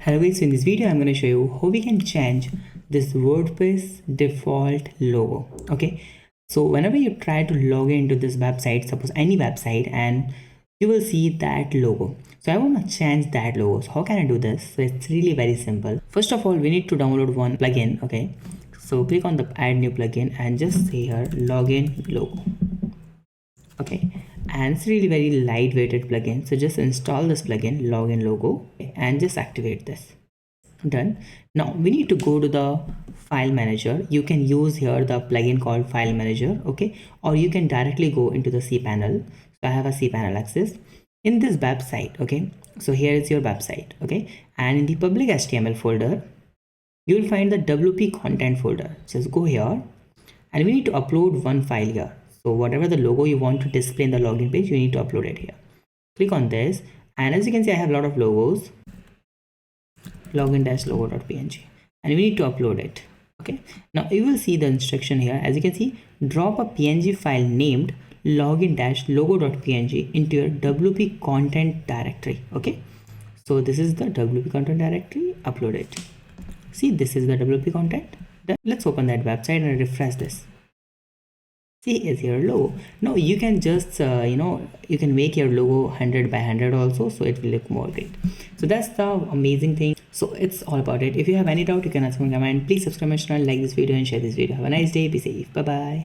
Hello guys, so in this video I'm going to show you how we can change this WordPress default logo. Okay, so whenever you try to log into this website, suppose any website, and you will see that logo. So I want to change that logo. So how can I do this? So it's really very simple. First of all, we need to download one plugin. Okay, so click on the add new plugin and just say here login logo. Okay, and it's really very lightweighted plugin, so just install this plugin login logo and just activate this. Done. Now we need to go to the file manager. You can use here the plugin called file manager, okay, or you can directly go into the cPanel. So I have a cPanel access in this website. Okay, so here is your website. Okay, and in the public HTML folder you will find the WP content folder. Just go here and we need to upload one file here. So whatever the logo you want to display in the login page, you need to upload it here. Click on this, and as you can see I have a lot of logos, login-logo.png, and we need to upload it. Okay, now you will see the instruction here. As you can see, drop a png file named login-logo.png into your WP content directory. Okay, so this is the WP content directory. Upload it. See, this is the WP content. Then let's open that website and refresh this. See, is your logo. Now you can just you can make your logo 100 by 100 also, so it will look more great. So that's the amazing thing. So it's all about it. If you have any doubt, you can ask me in comment. Please subscribe my channel, like this video and share this video. Have a nice day. Be safe. Bye bye.